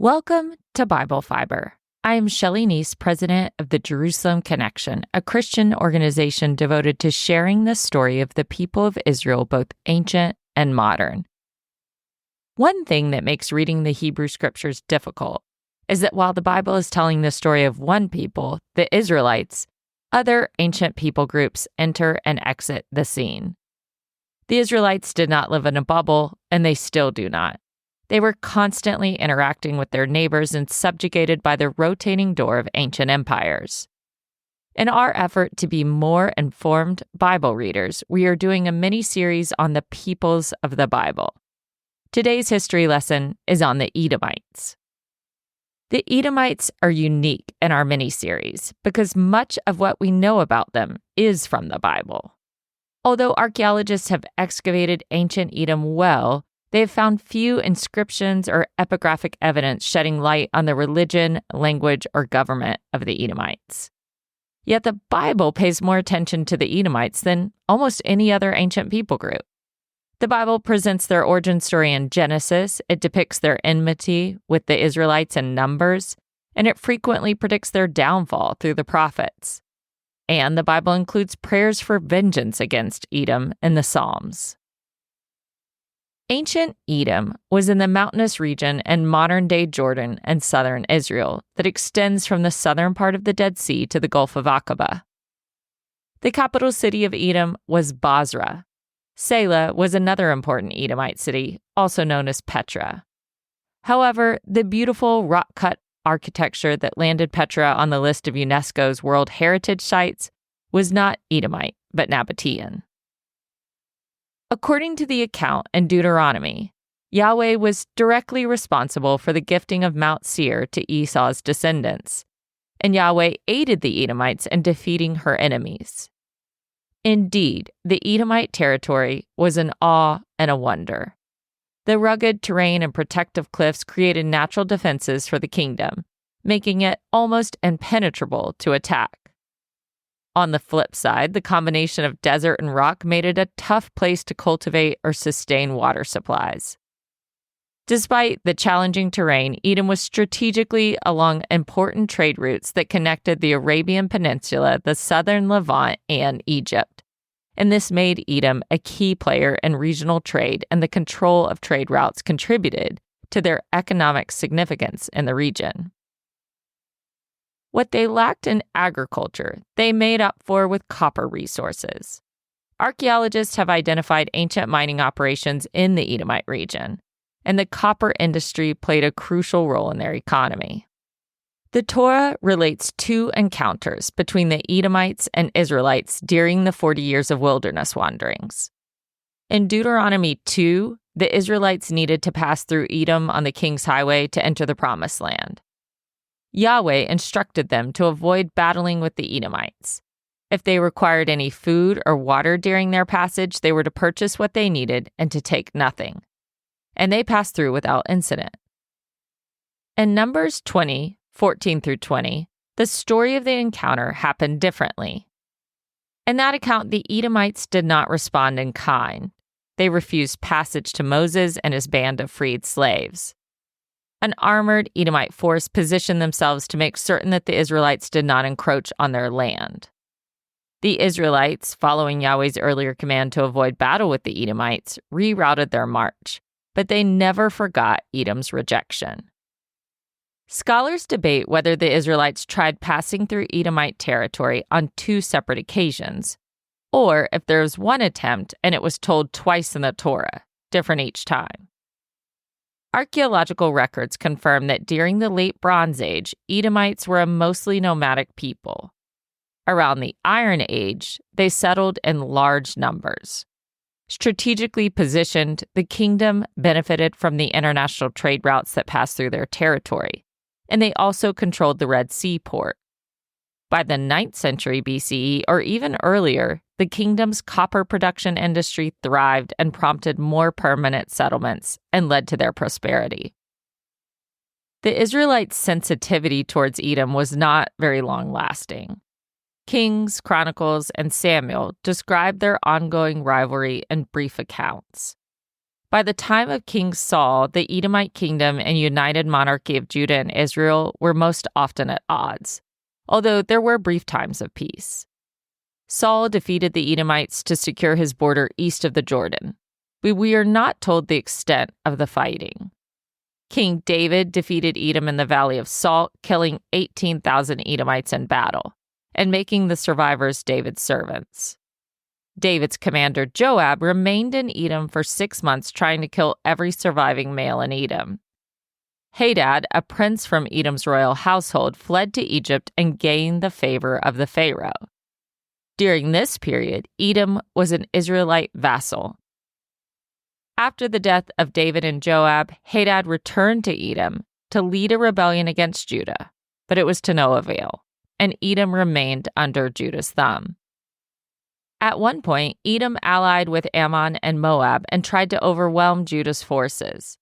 Welcome to Bible Fiber. I am Shelley Neese, president of the Jerusalem Connection, a Christian organization devoted to sharing the story of the people of Israel, both ancient and modern. One thing that makes reading the Hebrew Scriptures difficult is that while the Bible is telling the story of one people, the Israelites, other ancient people groups enter and exit the scene. The Israelites did not live in a bubble, and they still do not. They were constantly interacting with their neighbors and subjugated by the rotating door of ancient empires. In our effort to be more informed Bible readers, we are doing a mini-series on the peoples of the Bible. Today's history lesson is on the Edomites. The Edomites are unique in our mini-series because much of what we know about them is from the Bible. Although archaeologists have excavated ancient Edom well, they have found few inscriptions or epigraphic evidence shedding light on the religion, language, or government of the Edomites. Yet the Bible pays more attention to the Edomites than almost any other ancient people group. The Bible presents their origin story in Genesis, it depicts their enmity with the Israelites in Numbers, and it frequently predicts their downfall through the prophets. And the Bible includes prayers for vengeance against Edom in the Psalms. Ancient Edom was in the mountainous region in modern-day Jordan and southern Israel that extends from the southern part of the Dead Sea to the Gulf of Aqaba. The capital city of Edom was Basra. Selah was another important Edomite city, also known as Petra. However, the beautiful rock-cut architecture that landed Petra on the list of UNESCO's World Heritage Sites was not Edomite, but Nabatean. According to the account in Deuteronomy, Yahweh was directly responsible for the gifting of Mount Seir to Esau's descendants, and Yahweh aided the Edomites in defeating her enemies. Indeed, the Edomite territory was an awe and a wonder. The rugged terrain and protective cliffs created natural defenses for the kingdom, making it almost impenetrable to attack. On the flip side, the combination of desert and rock made it a tough place to cultivate or sustain water supplies. Despite the challenging terrain, Edom was strategically along important trade routes that connected the Arabian Peninsula, the southern Levant, and Egypt. And this made Edom a key player in regional trade, and the control of trade routes contributed to their economic significance in the region. What they lacked in agriculture, they made up for with copper resources. Archaeologists have identified ancient mining operations in the Edomite region, and the copper industry played a crucial role in their economy. The Torah relates two encounters between the Edomites and Israelites during the 40 years of wilderness wanderings. In Deuteronomy 2, the Israelites needed to pass through Edom on the King's Highway to enter the Promised Land. Yahweh instructed them to avoid battling with the Edomites. If they required any food or water during their passage, they were to purchase what they needed and to take nothing. And they passed through without incident. In Numbers 20, 14 through 20, the story of the encounter happened differently. In that account, the Edomites did not respond in kind. They refused passage to Moses and his band of freed slaves. An armored Edomite force positioned themselves to make certain that the Israelites did not encroach on their land. The Israelites, following Yahweh's earlier command to avoid battle with the Edomites, rerouted their march, but they never forgot Edom's rejection. Scholars debate whether the Israelites tried passing through Edomite territory on two separate occasions, or if there was one attempt and it was told twice in the Torah, different each time. Archaeological records confirm that during the Late Bronze Age, Edomites were a mostly nomadic people. Around the Iron Age, they settled in large numbers. Strategically positioned, the kingdom benefited from the international trade routes that passed through their territory, and they also controlled the Red Sea port. By the 9th century BCE, or even earlier, the kingdom's copper production industry thrived and prompted more permanent settlements and led to their prosperity. The Israelites' sensitivity towards Edom was not very long-lasting. Kings, Chronicles, and Samuel describe their ongoing rivalry in brief accounts. By the time of King Saul, the Edomite kingdom and united monarchy of Judah and Israel were most often at odds, although there were brief times of peace. Saul defeated the Edomites to secure his border east of the Jordan, but we are not told the extent of the fighting. King David defeated Edom in the Valley of Salt, killing 18,000 Edomites in battle, and making the survivors David's servants. David's commander Joab remained in Edom for 6 months trying to kill every surviving male in Edom. Hadad, a prince from Edom's royal household, fled to Egypt and gained the favor of the Pharaoh. During this period, Edom was an Israelite vassal. After the death of David and Joab, Hadad returned to Edom to lead a rebellion against Judah, but it was to no avail, and Edom remained under Judah's thumb. At one point, Edom allied with Ammon and Moab and tried to overwhelm Judah's forces.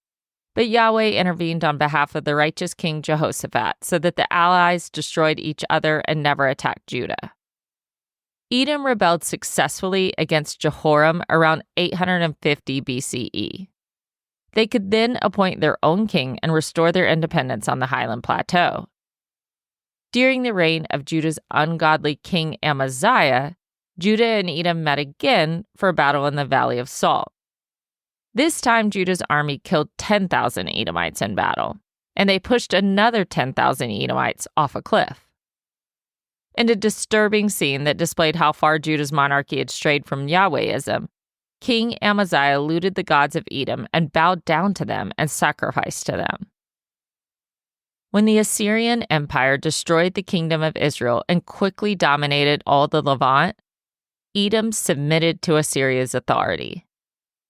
But Yahweh intervened on behalf of the righteous King Jehoshaphat so that the allies destroyed each other and never attacked Judah. Edom rebelled successfully against Jehoram around 850 BCE. They could then appoint their own king and restore their independence on the highland plateau. During the reign of Judah's ungodly king Amaziah, Judah and Edom met again for a battle in the Valley of Salt. This time, Judah's army killed 10,000 Edomites in battle, and they pushed another 10,000 Edomites off a cliff. In a disturbing scene that displayed how far Judah's monarchy had strayed from Yahwehism, King Amaziah looted the gods of Edom and bowed down to them and sacrificed to them. When the Assyrian Empire destroyed the kingdom of Israel and quickly dominated all the Levant, Edom submitted to Assyria's authority.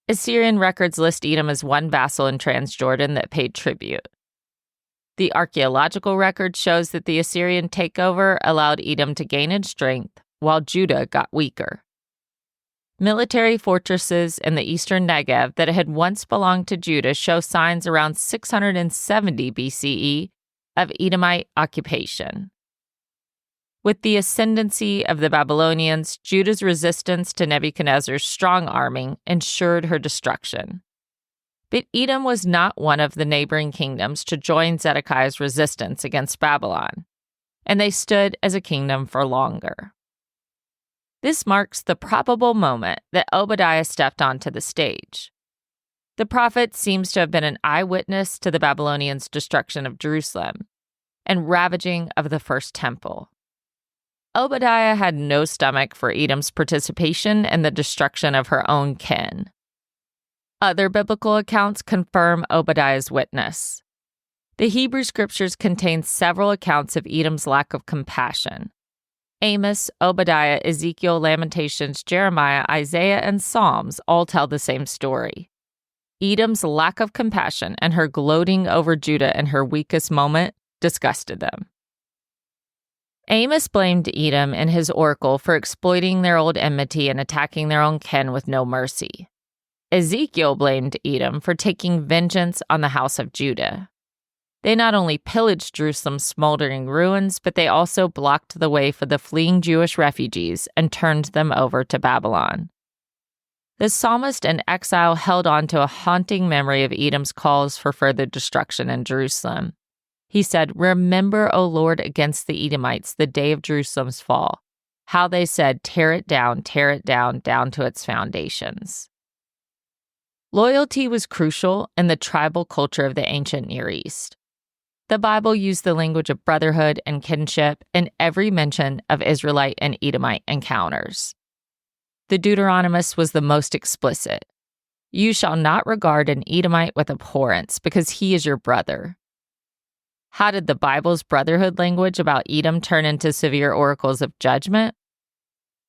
Assyrian records list Edom as one vassal in Transjordan that paid tribute. The archaeological record shows that the Assyrian takeover allowed Edom to gain in strength, while Judah got weaker. Military fortresses in the eastern Negev that had once belonged to Judah show signs around 670 BCE of Edomite occupation. With the ascendancy of the Babylonians, Judah's resistance to Nebuchadnezzar's strong arming ensured her destruction. But Edom was not one of the neighboring kingdoms to join Zedekiah's resistance against Babylon, and they stood as a kingdom for longer. This marks the probable moment that Obadiah stepped onto the stage. The prophet seems to have been an eyewitness to the Babylonians' destruction of Jerusalem and ravaging of the first temple. Obadiah had no stomach for Edom's participation in the destruction of her own kin. Other biblical accounts confirm Obadiah's witness. The Hebrew scriptures contain several accounts of Edom's lack of compassion. Amos, Obadiah, Ezekiel, Lamentations, Jeremiah, Isaiah, and Psalms all tell the same story. Edom's lack of compassion and her gloating over Judah in her weakest moment disgusted them. Amos blamed Edom and his oracle for exploiting their old enmity and attacking their own kin with no mercy. Ezekiel blamed Edom for taking vengeance on the house of Judah. They not only pillaged Jerusalem's smoldering ruins, but they also blocked the way for the fleeing Jewish refugees and turned them over to Babylon. The psalmist in exile held on to a haunting memory of Edom's calls for further destruction in Jerusalem. He said, "Remember, O Lord, against the Edomites the day of Jerusalem's fall, how they said, tear it down, down to its foundations." Loyalty was crucial in the tribal culture of the ancient Near East. The Bible used the language of brotherhood and kinship in every mention of Israelite and Edomite encounters. The Deuteronomist was the most explicit. "You shall not regard an Edomite with abhorrence, because he is your brother." How did the Bible's brotherhood language about Edom turn into severe oracles of judgment?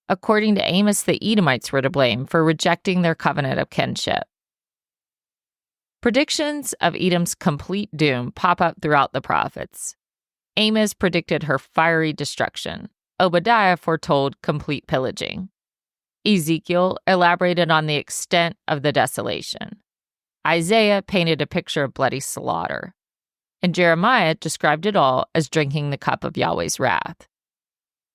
According to Amos, the Edomites were to blame for rejecting their covenant of kinship. Predictions of Edom's complete doom pop up throughout the prophets. Amos predicted her fiery destruction. Obadiah foretold complete pillaging. Ezekiel elaborated on the extent of the desolation. Isaiah painted a picture of bloody slaughter. And Jeremiah described it all as drinking the cup of Yahweh's wrath.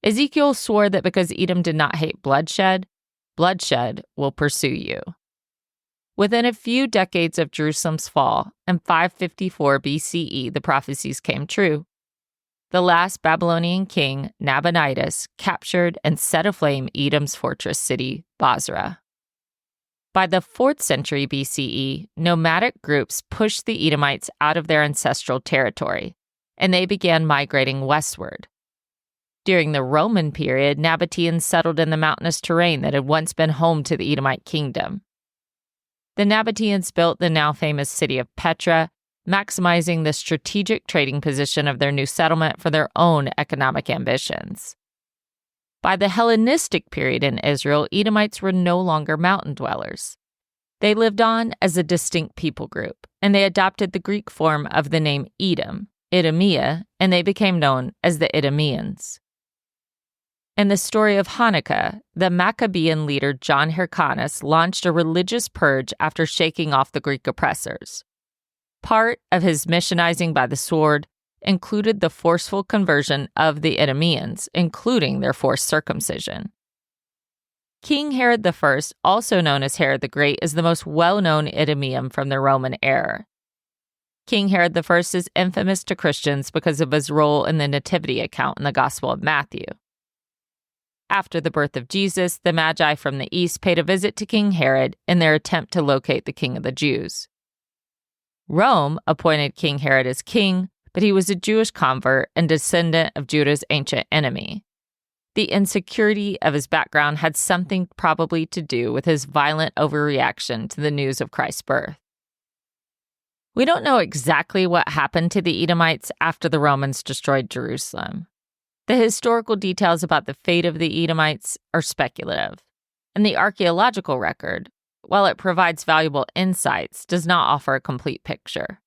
Ezekiel swore that because Edom did not hate bloodshed, bloodshed will pursue you. Within a few decades of Jerusalem's fall, in 554 BCE, the prophecies came true. The last Babylonian king, Nabonidus, captured and set aflame Edom's fortress city, Basra. By the 4th century BCE, nomadic groups pushed the Edomites out of their ancestral territory, and they began migrating westward. During the Roman period, Nabateans settled in the mountainous terrain that had once been home to the Edomite kingdom. The Nabateans built the now famous city of Petra, maximizing the strategic trading position of their new settlement for their own economic ambitions. By the Hellenistic period in Israel, Edomites were no longer mountain dwellers. They lived on as a distinct people group, and they adopted the Greek form of the name Edom, Edomia, and they became known as the Edomians. In the story of Hanukkah, the Maccabean leader John Hyrcanus launched a religious purge after shaking off the Greek oppressors. Part of his missionizing by the sword included the forceful conversion of the Edomians, including their forced circumcision. King Herod I, also known as Herod the Great, is the most well-known Edomian from the Roman era. King Herod I is infamous to Christians because of his role in the nativity account in the Gospel of Matthew. After the birth of Jesus, the Magi from the east paid a visit to King Herod in their attempt to locate the King of the Jews. Rome appointed King Herod as king, but he was a Jewish convert and descendant of Judah's ancient enemy. The insecurity of his background had something probably to do with his violent overreaction to the news of Christ's birth. We don't know exactly what happened to the Edomites after the Romans destroyed Jerusalem. The historical details about the fate of the Edomites are speculative, and the archaeological record, while it provides valuable insights, does not offer a complete picture.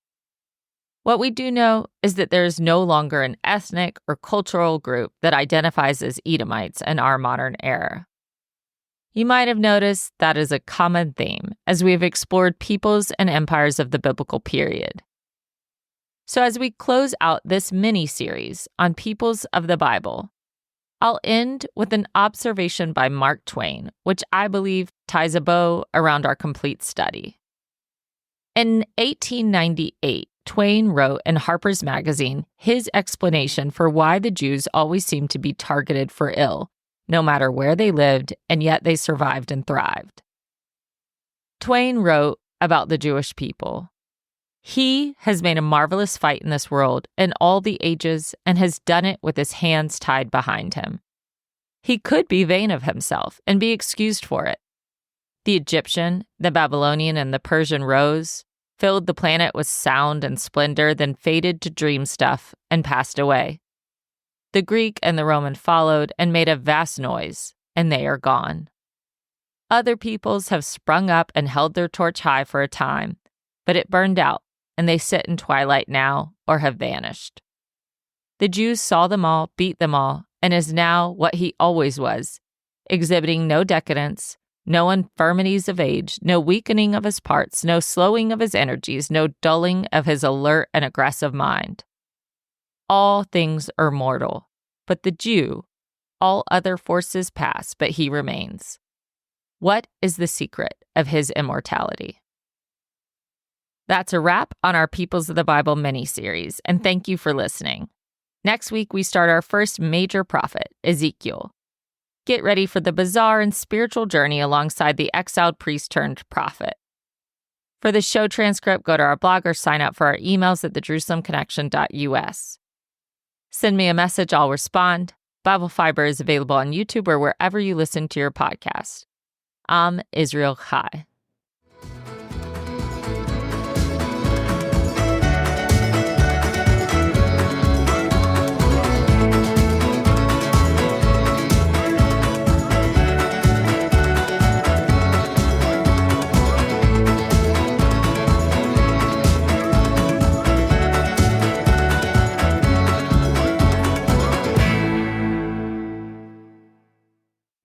What we do know is that there is no longer an ethnic or cultural group that identifies as Edomites in our modern era. You might have noticed that is a common theme as we have explored peoples and empires of the biblical period. So as we close out this mini-series on peoples of the Bible, I'll end with an observation by Mark Twain, which I believe ties a bow around our complete study. In 1898, Twain wrote in Harper's Magazine his explanation for why the Jews always seemed to be targeted for ill, no matter where they lived, and yet they survived and thrived. Twain wrote about the Jewish people. He has made a marvelous fight in this world in all the ages and has done it with his hands tied behind him. He could be vain of himself and be excused for it. The Egyptian, the Babylonian, and the Persian rose, filled the planet with sound and splendor, then faded to dream stuff and passed away. The Greek and the Roman followed and made a vast noise, and they are gone. Other peoples have sprung up and held their torch high for a time, but it burned out, and they sit in twilight now or have vanished. The Jews saw them all, beat them all, and is now what he always was, exhibiting no decadence, no infirmities of age, no weakening of his parts, no slowing of his energies, no dulling of his alert and aggressive mind. All things are mortal, but the Jew, all other forces pass, but he remains. What is the secret of his immortality? That's a wrap on our Peoples of the Bible mini-series, and thank you for listening. Next week, we start our first major prophet, Ezekiel. Get ready for the bizarre and spiritual journey alongside the exiled priest turned prophet. For the show transcript, go to our blog or sign up for our emails at thejerusalemconnection.us. Send me a message, I'll respond. Bible Fiber is available on YouTube or wherever you listen to your podcast. I'm Israel Chai.